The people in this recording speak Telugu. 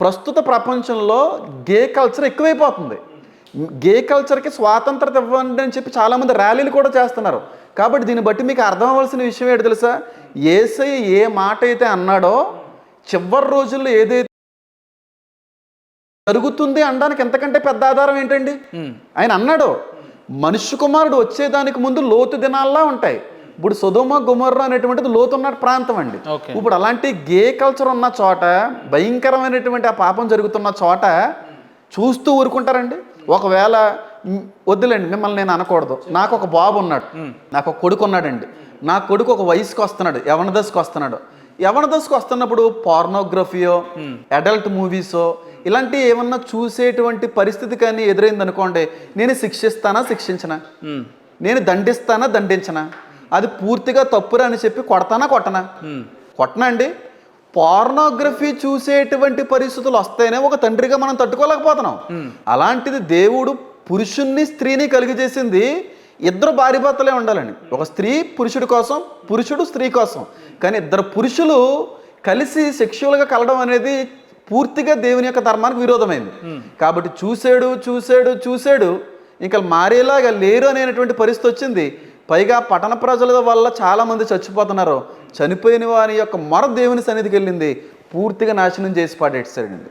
ప్రస్తుత ప్రపంచంలో గే కల్చర్ ఎక్కువైపోతుంది. గే కల్చర్‌కి స్వాతంత్రత ఇవ్వండి అని చెప్పి చాలామంది ర్యాలీలు కూడా చేస్తున్నారు. కాబట్టి దీన్ని బట్టి మీకు అర్థం అవ్వాల్సిన విషయం ఏంటో తెలుసా? యేసయ్య ఏ మాట అయితే అన్నాడో చివరి రోజుల్లో ఏదైతే జరుగుతుంది అనడానికి ఎంతకంటే పెద్ద ఆధారం ఏంటండి? ఆయన అన్నాడు, మనుష్య కుమారుడు వచ్చేదానికి ముందు లోతు దినాల్లా ఉంటాయి. ఇప్పుడు సొదొమ గొమొర్రా అనేటువంటిది లోతున్న ప్రాంతం అండి. ఇప్పుడు అలాంటి గే కల్చర్ ఉన్న చోట, భయంకరమైనటువంటి ఆ పాపం జరుగుతున్న చోట చూస్తూ ఊరుకుంటారండి? ఒకవేళ వద్దులేండి, మిమ్మల్ని నేను అనకూడదు, నాకు ఒక బాబు ఉన్నాడు, నాకు ఒక కొడుకు ఉన్నాడండి. నా కొడుకు ఒక వయసుకు వస్తున్నాడు, యవన దశకు వస్తున్నాడు. యవన దశకు వస్తున్నప్పుడు పోర్నోగ్రఫీయో, అడల్ట్ మూవీసో ఇలాంటివి ఏమన్నా చూసేటువంటి పరిస్థితి కానీ ఎదురైంది అనుకోండి, నేను శిక్షిస్తానా శిక్షించనా, నేను దండిస్తానా దండించనా, అది పూర్తిగా తప్పురా అని చెప్పి కొడతానా కొట్టనా? కొట్టనా అండి? పోర్నోగ్రఫీ చూసేటువంటి పరిస్థితులు వస్తేనే ఒక తండ్రిగా మనం తట్టుకోలేకపోతున్నాం. అలాంటిది దేవుడు పురుషుణ్ణి స్త్రీని కలిగజేసింది ఇద్దరు భార్య భర్తలే ఉండాలండి. ఒక స్త్రీ పురుషుడి కోసం, పురుషుడు స్త్రీ కోసం. కానీ ఇద్దరు పురుషులు కలిసి సెక్షువల్గా కలవడం అనేది పూర్తిగా దేవుని యొక్క ధర్మానికి విరోధమైంది. కాబట్టి చూసాడు ఇంకా మారేలాగా లేరు అనేటువంటి పరిస్థితి వచ్చింది. పైగా పట్టణ ప్రజల వల్ల చాలామంది చచ్చిపోతున్నారు. చనిపోయిన వారి యొక్క మొర దేవుని సన్నిధికి వెళ్ళింది, పూర్తిగా నాశనం చేసి పాడేసాడండి.